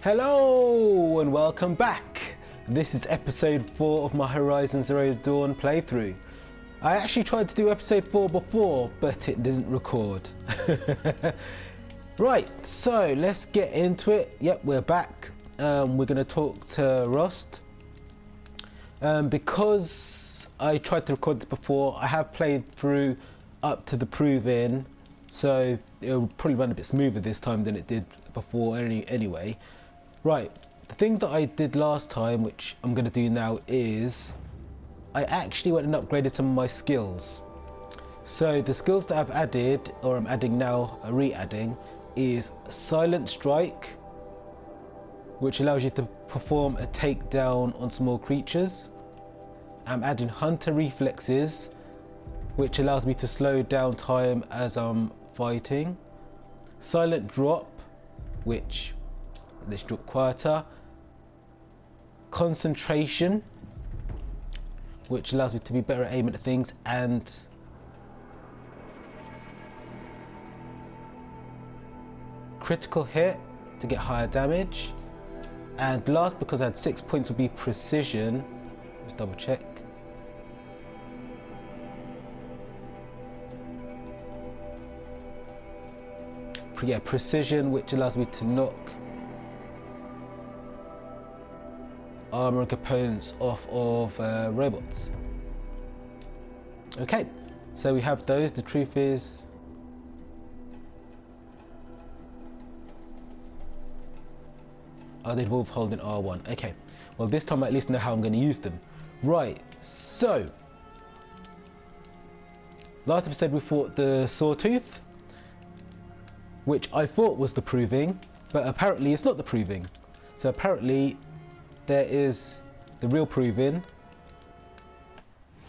Hello and welcome back. This is episode 4 of my Horizon Zero Dawn playthrough. I actually tried to do episode 4 before, but it didn't record. Right, so let's get into it. Yep, we're back. We're going to talk to Rost. Because I tried to record this before, I have played through up to the prove-in, so it'll probably run a bit smoother this time than it did before anyway. Right, the thing that I did last time, which I'm going to do now, is I actually went and upgraded some of my skills. So the skills that I've added, or I'm adding now, re-adding, is Silent Strike, which allows you to perform a takedown on small creatures. I'm adding Hunter Reflexes, which allows me to slow down time as I'm fighting. Silent Drop, which let's drop quieter. Concentration, which allows me to be better at aiming at things, and Critical Hit to get higher damage. And last, because I had 6 points, would be Precision. Let's double check. Yeah, Precision, which allows me to knock armor and components off of robots. Okay, so we have those. The truth is, they involve holding R1. Okay, well this time I at least know how I'm going to use them. Right, so last episode we fought the Sawtooth, which I thought was the proving, but apparently it's not the proving. So apparently there is the real proving,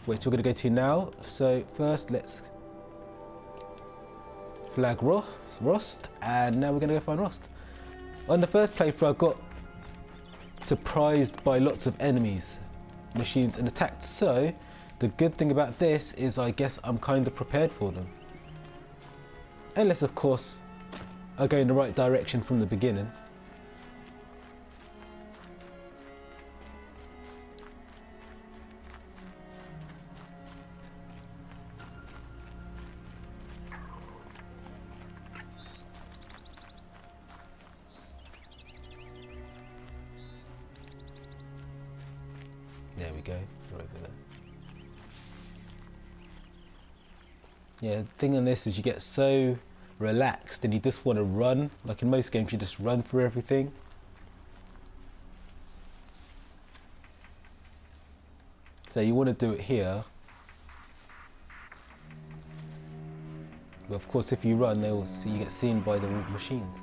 which we're going to go to now. So first let's flag Rost, and now we're going to go find Rost. On the first playthrough I got surprised by lots of enemies, machines, and attacked. So the good thing about this is I guess I'm kind of prepared for them. Unless of course I go in the right direction from the beginning. There we go, we're over there. Yeah, the thing on this is you get so relaxed and you just want to run. Like in most games you just run through everything. So you want to do it here. But of course if you run, they will see you get seen by the machines.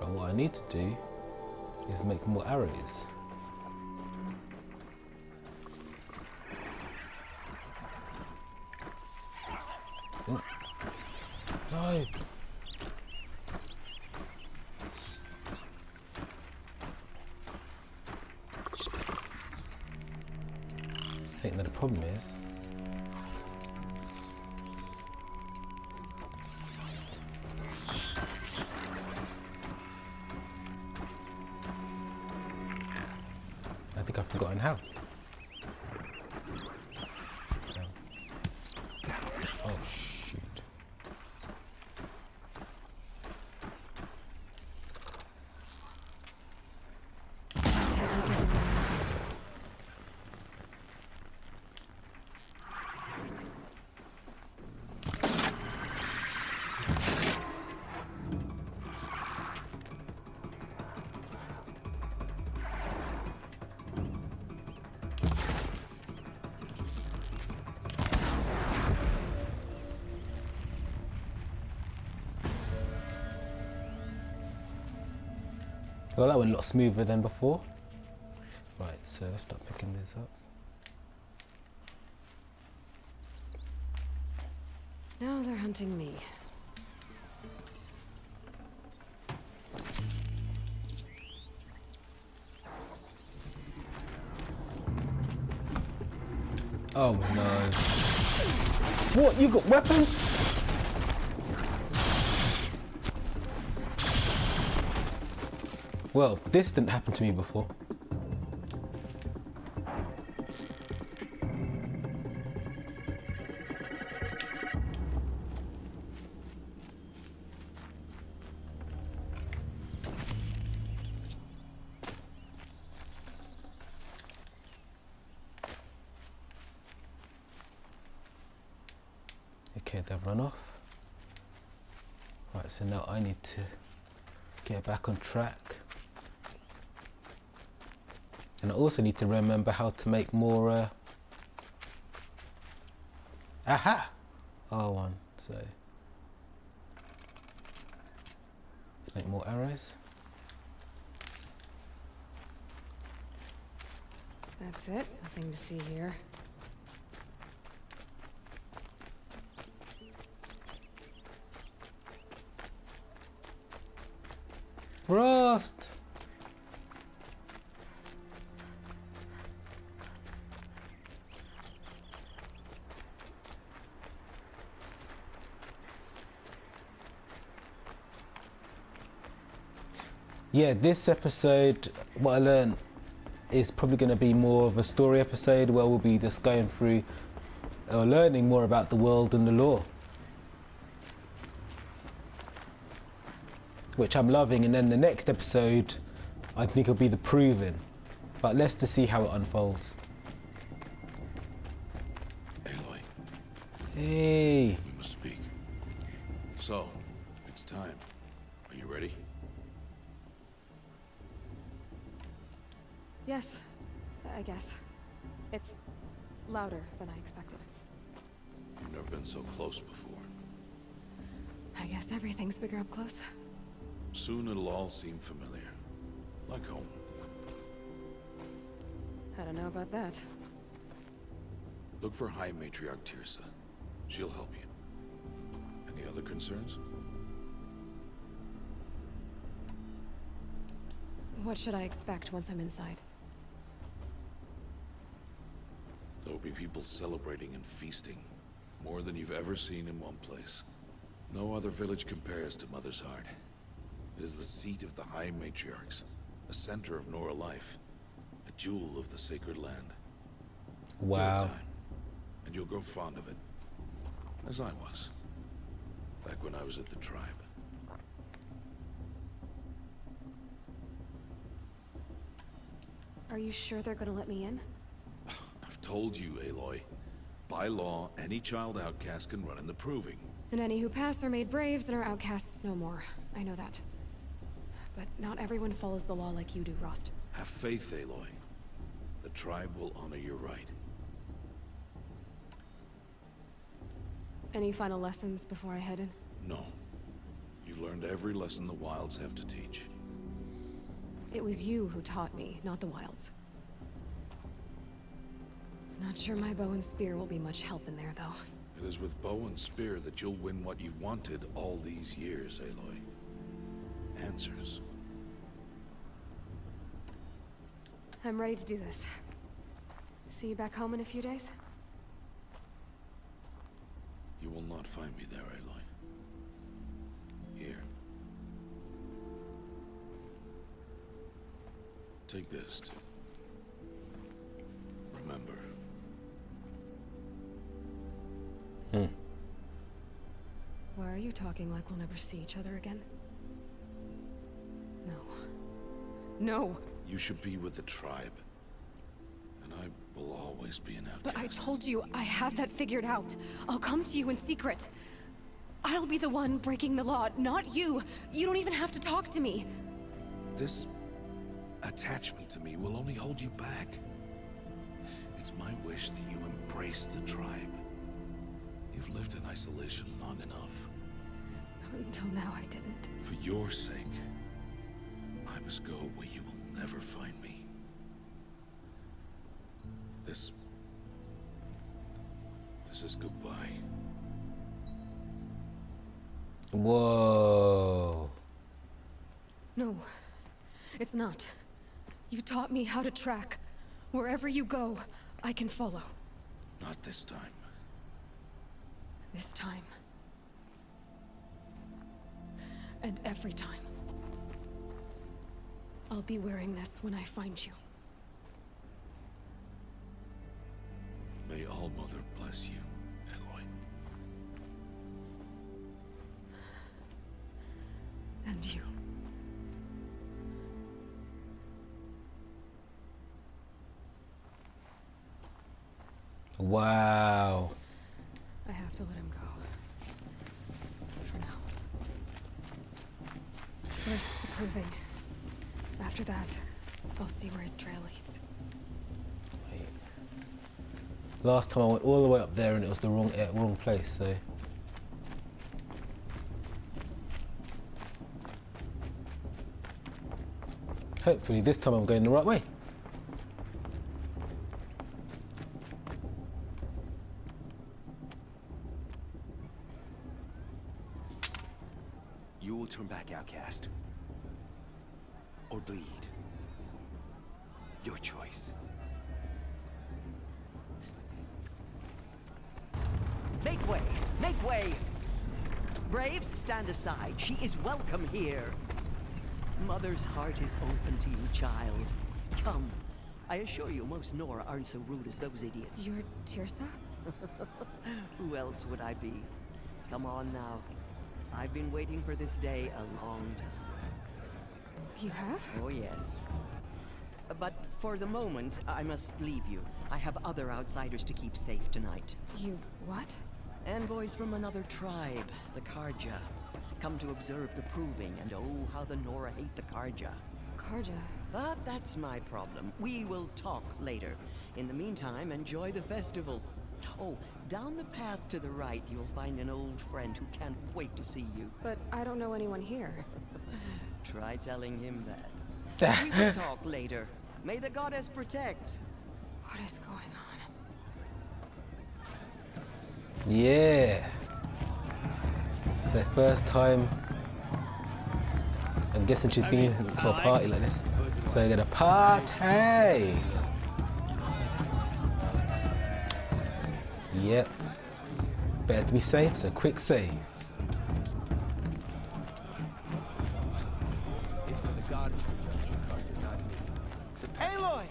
But what I need to do is make more arrows. Oh. No! I think that the problem is I think I've forgotten how. Oh shoot. Well, that went a lot smoother than before. Right, so let's start picking this up. Now they're hunting me. Oh no. What? You got weapons? Well, this didn't happen to me before. Okay, they've run off. Right, so now I need to get back on track. And I also need to remember how to make more aha! R1, so let's make more arrows. That's it. Nothing to see here. Frost! Yeah, this episode, what I learned, is probably going to be more of a story episode where we'll be just going through or learning more about the world and the lore, which I'm loving. And then the next episode I think will be the proving, but let's just see how it unfolds. Aloy, Hey, we must speak. So, it's time. Are you ready? Yes, I guess. It's louder than I expected. You've never been so close before. I guess everything's bigger up close. Soon it'll all seem familiar. Like home. I don't know about that. Look for High Matriarch Tirsa. She'll help you. Any other concerns? What should I expect once I'm inside? There'll be people celebrating and feasting. More than you've ever seen in one place. No other village compares to Mother's Heart. It is the seat of the High Matriarchs, a center of Nora life, a jewel of the sacred land. wow. Give it time, and you'll grow fond of it. As I was, back when I was at the tribe. Are you sure they're gonna let me in? I've told you, Aloy. By law, any child outcast can run in the proving. And any who pass are made braves and are outcasts no more. I know that. But not everyone follows the law like you do, Rost. Have faith, Aloy. The tribe will honor your right. Any final lessons before I head in? No. You've learned every lesson the Wilds have to teach. It was you who taught me, not the Wilds. Not sure my bow and spear will be much help in there, though. It is with bow and spear that you'll win what you've wanted all these years, Aloy. Answers. I'm ready to do this. See you back home in a few days? You will not find me there, Aloy. Here. Take this to remember. Why are you talking like we'll never see each other again? No. No! You should be with the tribe. And I will always be an outcast. But I told you, I have that figured out. I'll come to you in secret. I'll be the one breaking the law, not you. You don't even have to talk to me. This attachment to me will only hold you back. It's my wish that you embrace the tribe. You've lived in isolation long enough. Until now, I didn't. For your sake, I must go where you will never find me. This is goodbye. Whoa. No, it's not. You taught me how to track. Wherever you go, I can follow. Not this time. This time. And every time. I'll be wearing this when I find you. May All Mother bless you, Aloy. And you. Wow. I have to let him go. For now. First, the proving. After that, I'll see where his trail leads. Wait. Last time I went all the way up there and it was the wrong place, so... Hopefully this time I'm going the right way. You will turn back, outcast. Or bleed. Your choice. Make way! Make way! Braves, stand aside. She is welcome here. Mother's heart is open to you, child. Come. I assure you, most Nora aren't so rude as those idiots. You're Tirsa? Who else would I be? Come on now. I've been waiting for this day a long time. You have? Oh, yes. But for the moment, I must leave you. I have other outsiders to keep safe tonight. You what? Envoys from another tribe, the Karja. Come to observe the proving, and oh, how the Nora hate the Karja. Karja. But that's my problem. We will talk later. In the meantime, enjoy the festival. Oh, down the path to the right, you'll find an old friend who can't wait to see you. But I don't know anyone here. Try telling him that. We will talk later. May the goddess protect. What is going on? Yeah. It's the first time. I'm guessing she's been to a party like this. So I'm gonna party. Yep. Better to be safe, so quick save. It's for the goddess to judge your Carter, not me. Aloy!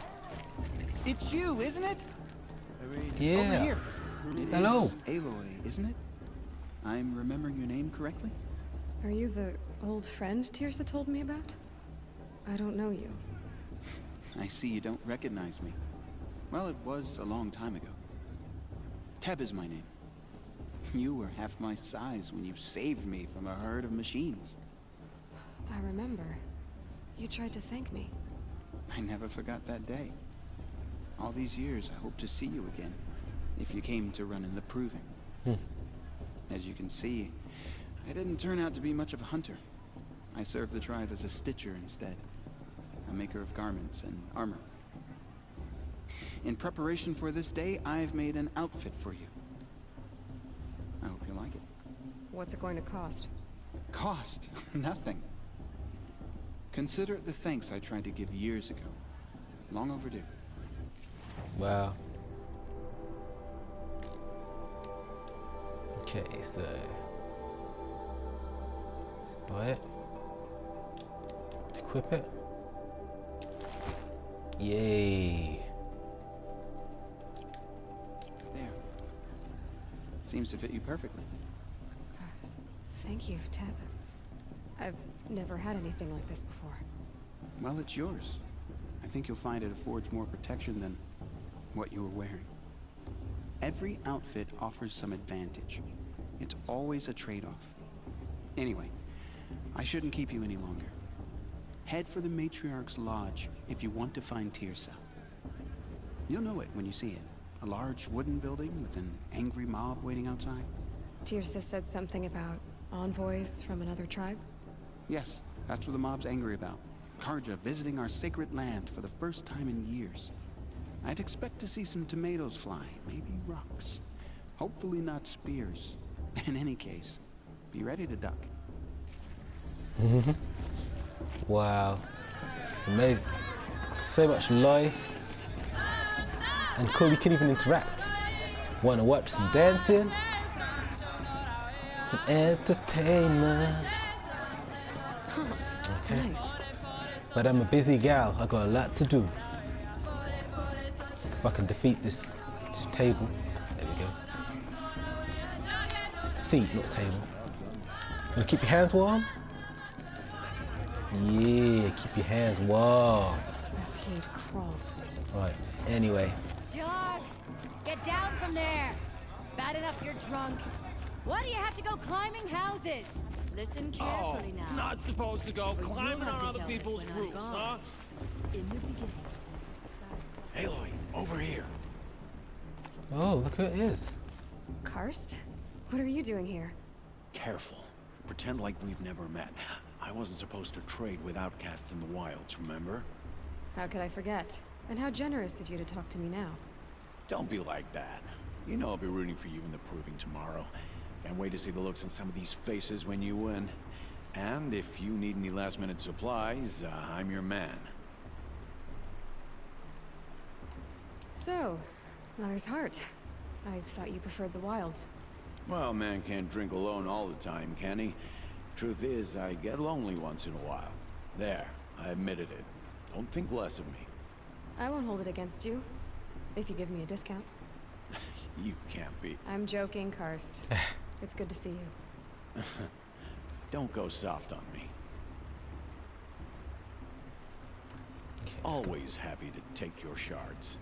It's you, isn't it? Yeah. Over here. It Hello. is Aloy, isn't it? I'm remembering your name correctly? Are you the old friend Tirsa told me about? I don't know you. I see you don't recognize me. Well, it was a long time ago. Teb is my name. You were half my size when you saved me from a herd of machines. I remember. You tried to thank me. I never forgot that day. All these years, I hope to see you again, if you came to run in the proving. As you can see, I didn't turn out to be much of a hunter. I served the tribe as a stitcher instead, a maker of garments and armor. In preparation for this day, I've made an outfit for you. I hope you like it. What's it going to cost? Cost? Nothing. Consider it the thanks I tried to give years ago. Long overdue. Wow. Okay, so let's buy it. Equip it. Yay. There. Seems to fit you perfectly. Thank you, Teb. I've never had anything like this before. Well, it's yours. I think you'll find it affords more protection than what you were wearing. Every outfit offers some advantage. It's always a trade-off. Anyway, I shouldn't keep you any longer. Head for the Matriarch's Lodge if you want to find Tirsa. You'll know it when you see it. A large wooden building with an angry mob waiting outside. Tirsa said something about envoys from another tribe? Yes, that's what the mob's angry about. Karja visiting our sacred land for the first time in years. I'd expect to see some tomatoes fly, maybe rocks. Hopefully not spears. In any case, be ready to duck. Wow, it's amazing. So much life. And cool, you can even interact. Want to watch some dancing? Some entertainment. Okay. Nice. But I'm a busy gal. I got a lot to do. If I can defeat this table. There we go. Seat, not table. Wanna keep your hands warm? Yeah, keep your hands warm. This heat crawls. Right, anyway. John, get down from there. Bad enough you're drunk. Why do you have to go climbing houses? Listen carefully now. Not supposed to go But you'll climbing have on to other tell us people's when I'm roofs, gone. huh? In the beginning. Aloy, over here. Oh, look who it is. Karst? What are you doing here? Careful. Pretend like we've never met. I wasn't supposed to trade with outcasts in the wilds, remember? How could I forget? And how generous of you to talk to me now. Don't be like that. You know I'll be rooting for you in the proving tomorrow. Can't wait to see the looks on some of these faces when you win. And if you need any last-minute supplies, I'm your man. So, Mother's Heart. I thought you preferred the wilds. Well, man can't drink alone all the time, can he? Truth is, I get lonely once in a while. There, I admitted it. Don't think less of me. I won't hold it against you. If you give me a discount. You can't be. I'm joking, Karst. It's good to see you. Don't go soft on me. Always happy to take your shards.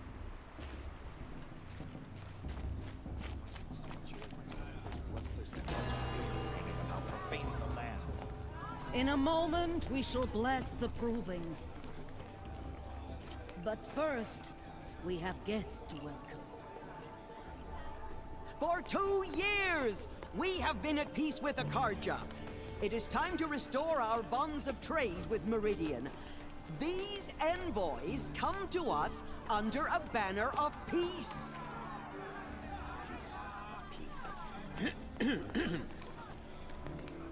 In a moment, we shall bless the proving. But first, we have guests to welcome. For 2 years, we have been at peace with the Karja. It is time to restore our bonds of trade with Meridian. These envoys come to us under a banner of peace.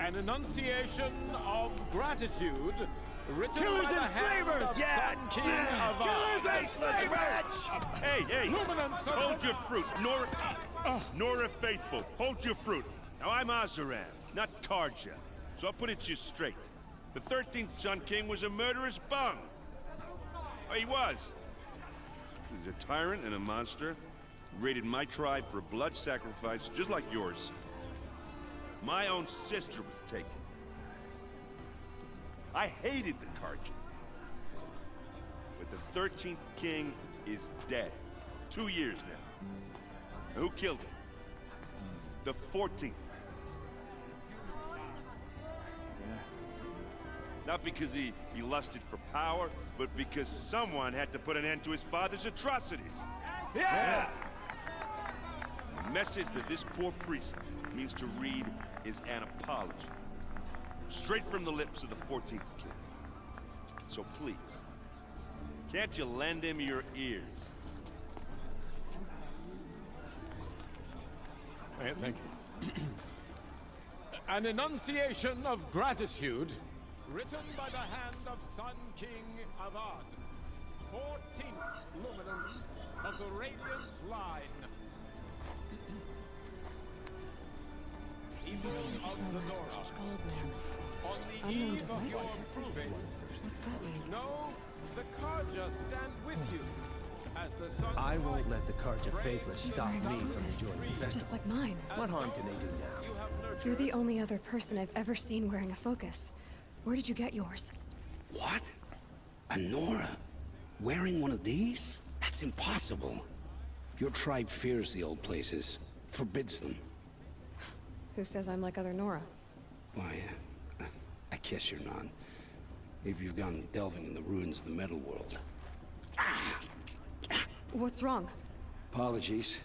An enunciation of gratitude written Killers by the and hand slavers! of Yeah! Sun King of Killers and slavers! Hey, hold your fruit. Nora Faithful, hold your fruit. Now, I'm Azaran, not Karja, so I'll put it to you straight. The 13th Sun King was a murderous bum. Oh, he was. He was a tyrant and a monster. He raided my tribe for a blood sacrifice, just like yours. My own sister was taken. I hated the Karja. But the 13th king is dead. 2 years now. Who killed him? The 14th. Not because he lusted for power, but because someone had to put an end to his father's atrocities. Yeah! The message that this poor priest means to read is an apology. Straight from the lips of the 14th king. So please, can't you lend him your ears? Thank you. An enunciation of gratitude written by the hand of Sun King Avad, 14th luminance of the Radiant Line. People of the Nora, on the Unknown eve of device your detected. proving, What's that mean? know the Karja stand with you. As the sun I won't let the Karja Faithless stop me from enjoying the festival. Just like mine. What harm can they do now? you have nurtured. You're the only other person I've ever seen wearing a focus. Where did you get yours? What? A Nora? Wearing one of these? That's impossible. Your tribe fears the old places, forbids them. Who says I'm like other Nora? Why, I guess you're not. If you've gone delving in the ruins of the metal world. What's wrong? Apologies.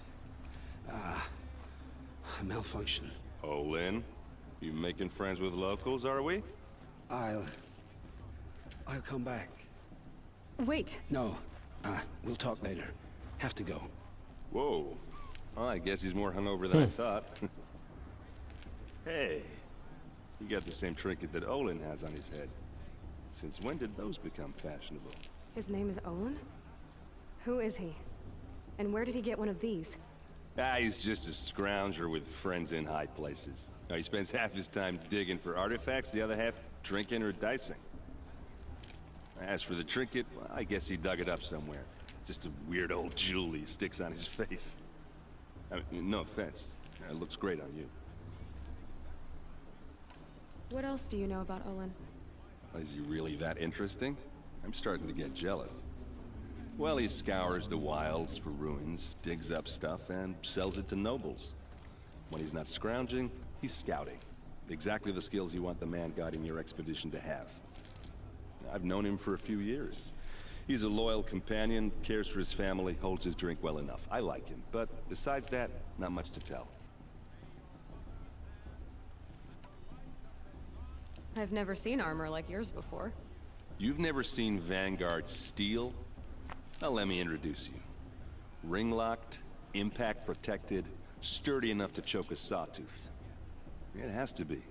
A malfunction. Oh, Lynn, you making friends with locals, are we? I'll I'll come back. Wait. No. We'll talk later. Have to go. Whoa. Well, I guess he's more hungover than I thought. Hey. You got the same trinket that Olin has on his head. Since when did those become fashionable? His name is Olin? Who is he? And where did he get one of these? He's just a scrounger with friends in high places. He spends half his time digging for artifacts, the other half drinking or dicing. As for the trinket, well, I guess he dug it up somewhere. Just a weird old jewel he sticks on his face. I mean, no offense. It looks great on you. What else do you know about Olin? Is he really that interesting? I'm starting to get jealous. Well, he scours the wilds for ruins, digs up stuff, and sells it to nobles. When he's not scrounging, he's scouting. Exactly the skills you want the man guiding your expedition to have. I've known him for a few years. He's a loyal companion, cares for his family, holds his drink well enough. I like him, but besides that, not much to tell. I've never seen armor like yours before. You've never seen Vanguard steel? Now let me introduce you. Ring-locked, impact-protected, sturdy enough to choke a sawtooth. It has to be.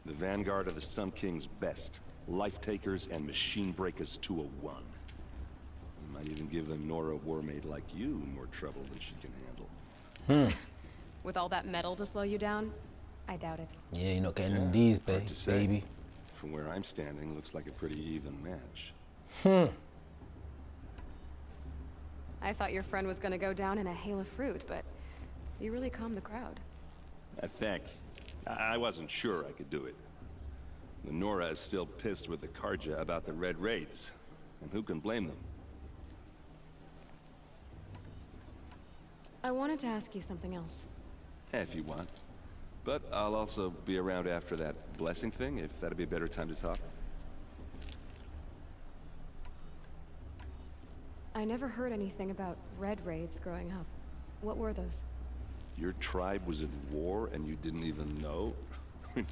The Vanguard of the Sun King's best. Life-takers and machine-breakers to a one. You might even give a Nora warmaid like you more trouble than she can handle. With all that metal to slow you down? I doubt it. Yeah, you're not getting these, baby. From where I'm standing, looks like a pretty even match. I thought your friend was gonna go down in a hail of fruit, but you really calmed the crowd. Thanks. I wasn't sure I could do it. The Nora is still pissed with the Karja about the Red Raids, and who can blame them? I wanted to ask you something else. If you want. But I'll also be around after that blessing thing, if that'd be a better time to talk. I never heard anything about Red Raids growing up. What were those? Your tribe was at war and you didn't even know?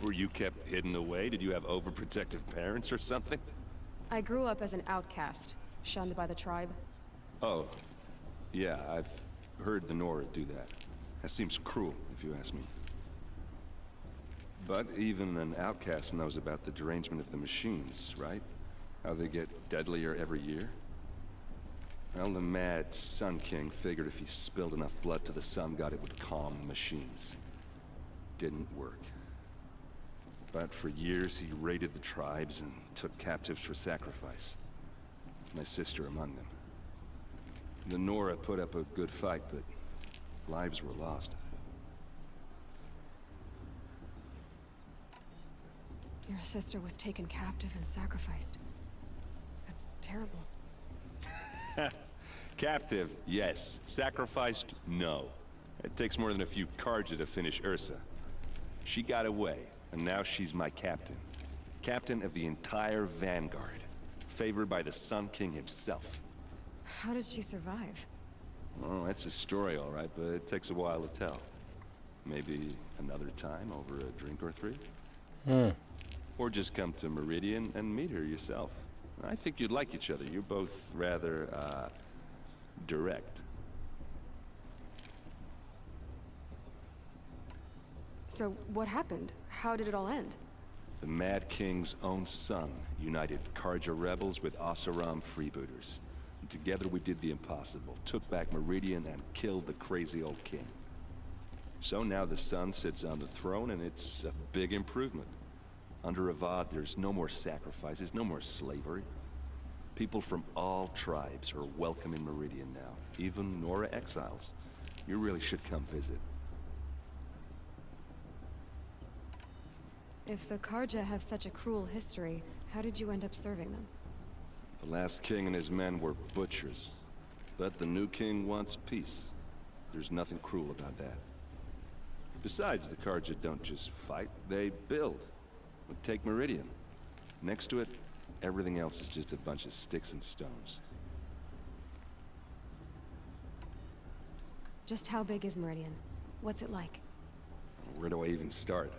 Were you kept hidden away? Did you have overprotective parents or something? I grew up as an outcast, shunned by the tribe. Oh. Yeah, I've heard the Nora do that. That seems cruel, if you ask me. But even an outcast knows about the derangement of the machines, right? How they get deadlier every year? Well, the mad Sun King figured if he spilled enough blood to the Sun God, it would calm the machines. Didn't work. But for years, he raided the tribes and took captives for sacrifice. My sister among them. The Nora put up a good fight, but lives were lost. Your sister was taken captive and sacrificed. That's terrible. Captive, yes. Sacrificed, no. It takes more than a few Karja to finish Ursa. She got away, and now she's my captain. Captain of the entire Vanguard. Favored by the Sun King himself. How did she survive? Oh, that's a story, all right, but it takes a while to tell. Maybe another time over a drink or three? Or just come to Meridian and meet her yourself. I think you'd like each other. You're both rather, direct. So, what happened? How did it all end? The Mad King's own son united Karja rebels with Oseram freebooters. And together we did the impossible, took back Meridian and killed the crazy old king. So now the son sits on the throne and it's a big improvement. Under Avad, there's no more sacrifices, no more slavery. People from all tribes are welcome in Meridian now, even Nora exiles. You really should come visit. If the Karja have such a cruel history, how did you end up serving them? The last king and his men were butchers. But the new king wants peace. There's nothing cruel about that. Besides, the Karja don't just fight, they build. Take Meridian. Next to it, everything else is just a bunch of sticks and stones. Just how big is Meridian? What's it like? Where do I even start?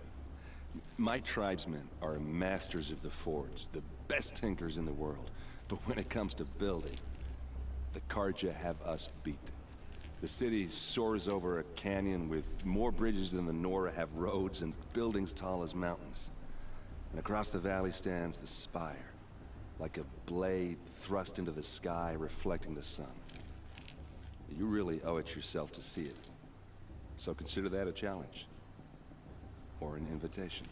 My tribesmen are masters of the forge, the best tinkers in the world. But when it comes to building, the Karja have us beat. The city soars over a canyon with more bridges than the Nora have roads and buildings tall as mountains. And across the valley stands the spire, like a blade thrust into the sky reflecting the sun. You really owe it yourself to see it. So consider that a challenge. Or an invitation.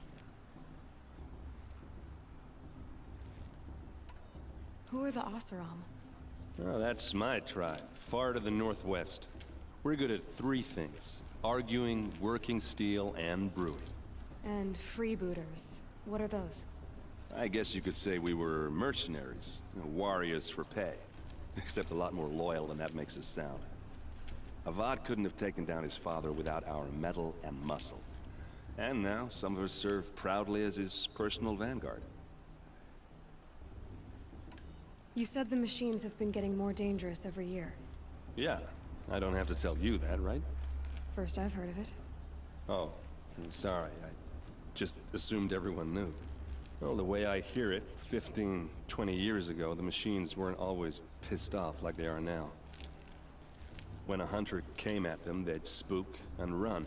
Who are the Oseram? Oh, that's my tribe, far to the northwest. We're good at three things: arguing, working steel, and brewing. And freebooters. What are those? I guess you could say we were mercenaries, warriors for pay. Except a lot more loyal than that makes us sound. Avad couldn't have taken down his father without our metal and muscle. And now, some of us serve proudly as his personal vanguard. You said the machines have been getting more dangerous every year. Yeah, I don't have to tell you that, right? First I've heard of it. Oh, I'm sorry. I just assumed everyone knew. Well, the way I hear it, 15, 20 years ago, the machines weren't always pissed off like they are now. When a hunter came at them, they'd spook and run.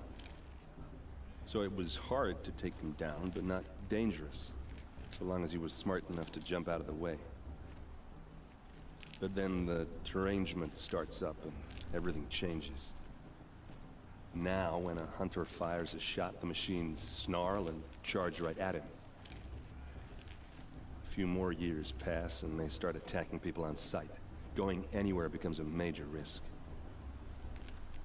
So it was hard to take them down, but not dangerous, so long as he was smart enough to jump out of the way. But then the derangement starts up and everything changes. Now, when a hunter fires a shot, the machines snarl and charge right at him. A few more years pass and they start attacking people on sight. Going anywhere becomes a major risk.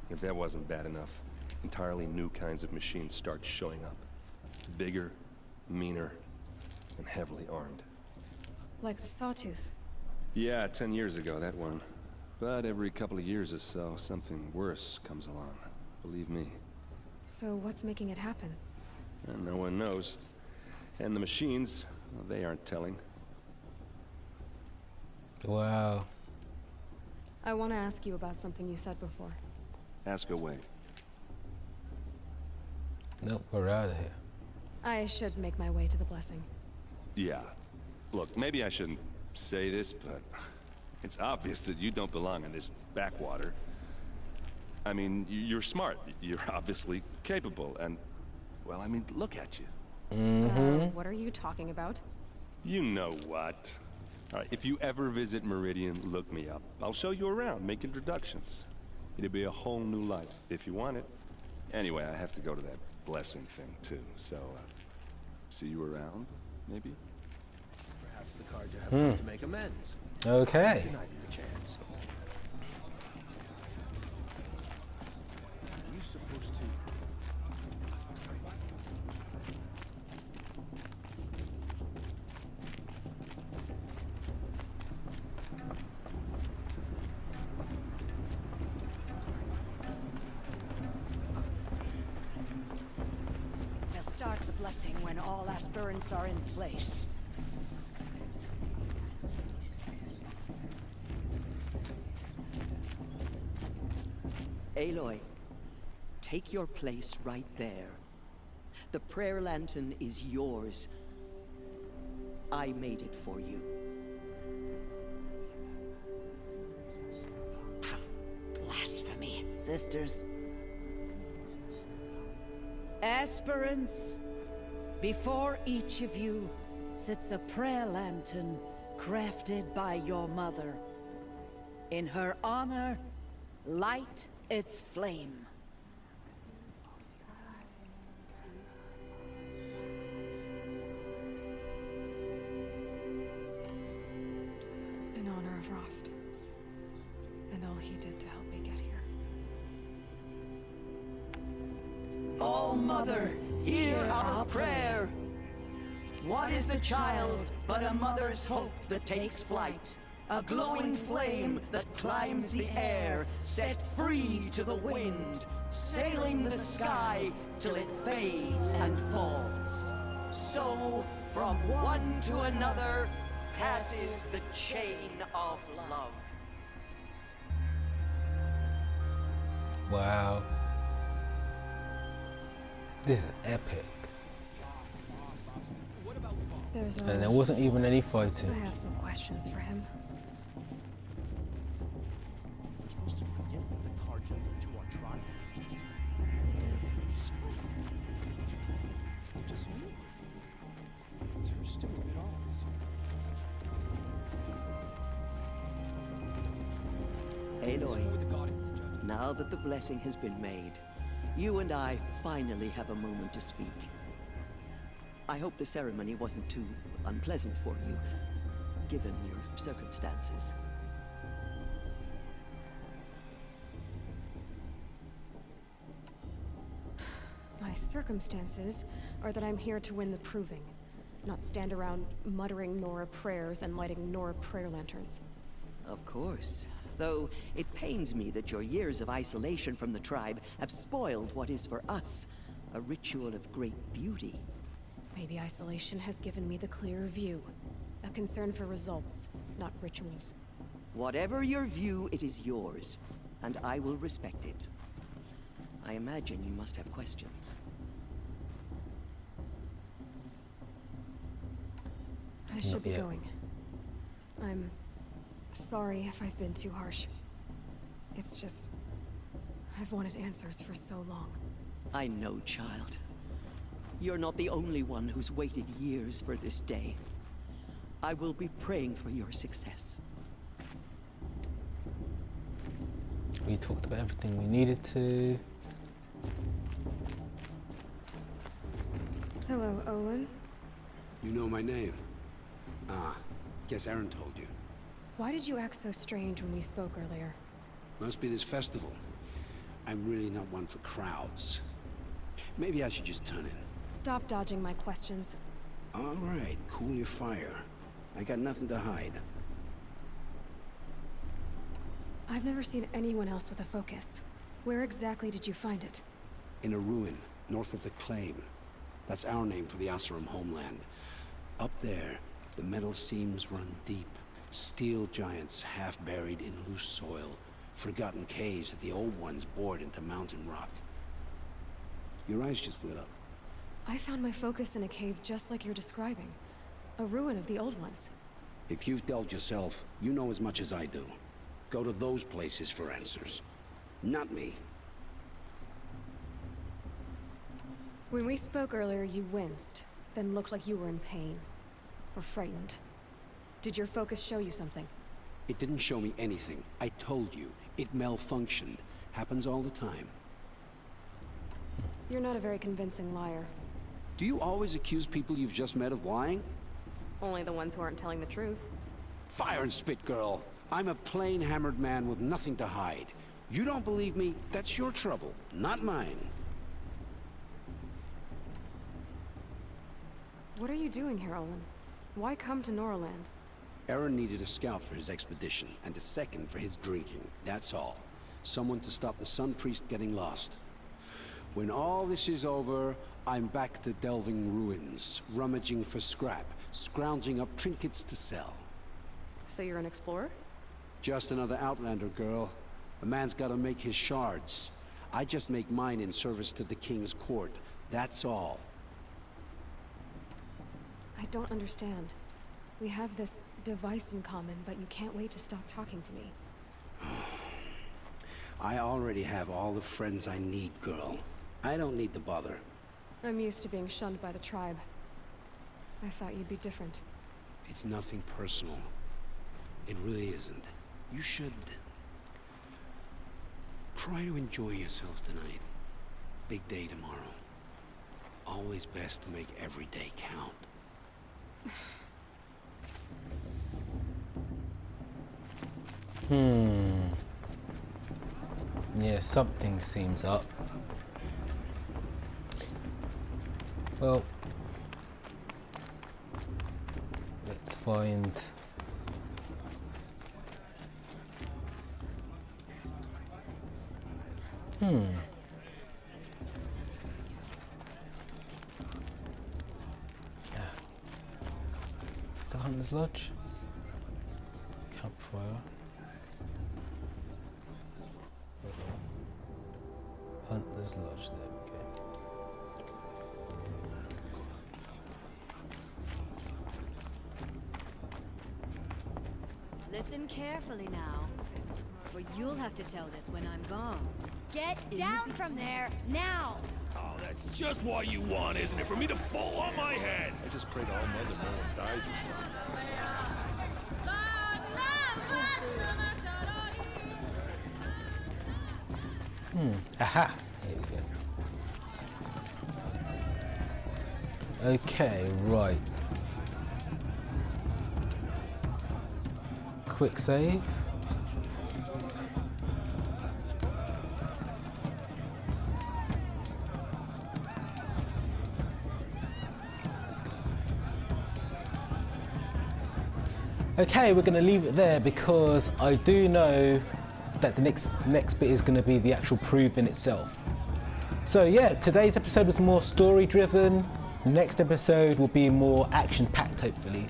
If that wasn't bad enough, entirely new kinds of machines start showing up. Bigger, meaner, and heavily armed. Like the Sawtooth. Yeah, 10 years ago, that one. But every couple of years or so, something worse comes along. Believe me. So what's making it happen? And no one knows. And the machines, well, they aren't telling. Wow. I want to ask you about something you said before. Ask away. Nope, we're out of here. I should make my way to the blessing. Yeah. Look, maybe I shouldn't say this, but it's obvious that you don't belong in this backwater. I mean, you're smart. You're obviously capable, and, well, I mean, look at you. What are you talking about? You know what. All right, if you ever visit Meridian, look me up. I'll show you around, make introductions. It'll be a whole new life, if you want it. Anyway, I have to go to that blessing thing, too, so, see you around, maybe? Perhaps the Karja have come to make amends. Okay. Denied you a chance. Are you supposed to... Start the blessing when all aspirants are in place. Aloy, take your place right there. The prayer lantern is yours. I made it for you. Blasphemy. Sisters. Aspirants, before each of you sits a prayer lantern crafted by your mother. In her honor, light its flame. In honor of Rost. And all he did to help me get here. All Mother, hear our prayer. What is the child but a mother's hope that takes flight? A glowing flame that climbs the air, set free to the wind, sailing the sky till it fades and falls. So, from one to another, passes the chain of love. Wow. This is epic. There's And there wasn't even any fighting. I have some questions for him. Aloy, now that the blessing has been made, you and I finally have a moment to speak. I hope the ceremony wasn't too unpleasant for you, given your circumstances. My circumstances are that I'm here to win the proving, not stand around muttering Nora prayers and lighting Nora prayer lanterns. Of course. Though it pains me that your years of isolation from the tribe have spoiled what is for us a ritual of great beauty. Maybe isolation has given me the clearer view. A concern for results, not rituals. Whatever your view, it is yours, and I will respect it. I imagine you must have questions. I should be yet. going. I'm sorry if I've been too harsh. It's just, I've wanted answers for so long. I know, child. You're not the only one who's waited years for this day. I will be praying for your success. We talked about everything we needed to. Hello, Olin. You know my name? Ah, guess Aaron told you. Why did you act so strange when we spoke earlier? Must be this festival. I'm really not one for crowds. Maybe I should just turn in. Stop dodging my questions. All right, cool your fire. I got nothing to hide. I've never seen anyone else with a focus. Where exactly did you find it? In a ruin, north of the Claim. That's our name for the Asuram homeland. Up there, the metal seams run deep. Steel giants half buried in loose soil. Forgotten caves that the old ones bored into mountain rock. Your eyes just lit up. I found my focus in a cave just like you're describing. A ruin of the old ones. If you've delved yourself, you know as much as I do. Go to those places for answers. Not me. When we spoke earlier, you winced, then looked like you were in pain. Or frightened. Did your focus show you something? It didn't show me anything. I told you. It malfunctioned. Happens all the time. You're not a very convincing liar. Do you always accuse people you've just met of lying? Only the ones who aren't telling the truth. Fire and spit, girl. I'm a plain hammered man with nothing to hide. You don't believe me? That's your trouble, not mine. What are you doing here, Olin? Why come to Noraland? Aaron needed a scout for his expedition, and a second for his drinking. That's all. Someone to stop the Sun Priest getting lost. When all this is over, I'm back to delving ruins, rummaging for scrap, scrounging up trinkets to sell. So you're an explorer? Just another Outlander, girl. A man's gotta make his shards. I just make mine in service to the King's court. That's all. I don't understand. We have this device in common, but you can't wait to stop talking to me. I already have all the friends I need, girl. I don't need the bother. I'm used to being shunned by the tribe. I thought you'd be different. It's nothing personal. It really isn't. You should try to enjoy yourself tonight. Big day tomorrow. Always best to make every day count. Yeah, something seems up. Well, let's find... Yeah. The Hunter's Lodge. Campfire. Hunter's Lodge, there we go. Listen carefully now, for you'll have to tell this when I'm gone. Get down from there, now! Oh, that's just what you want, isn't it? For me to fall on my head! I just pray to all Mother no one dies this time. Aha! There we go. Okay, right. Quick save. Okay, we're going to leave it there because I do know that the next bit is going to be the actual prove-in itself. So yeah, today's episode was more story driven. Next episode will be more action packed, hopefully.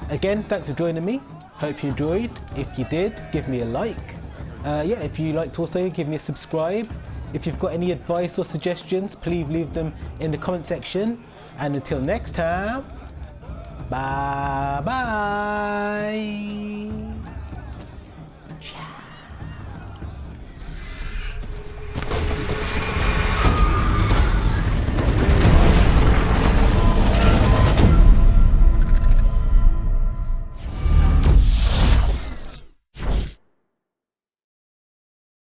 Again, thanks for joining me. Hope you enjoyed. If you did, give me a like. Yeah, if you liked also, give me a subscribe. If you've got any advice or suggestions, please leave them in the comment section. And until next time, bye bye.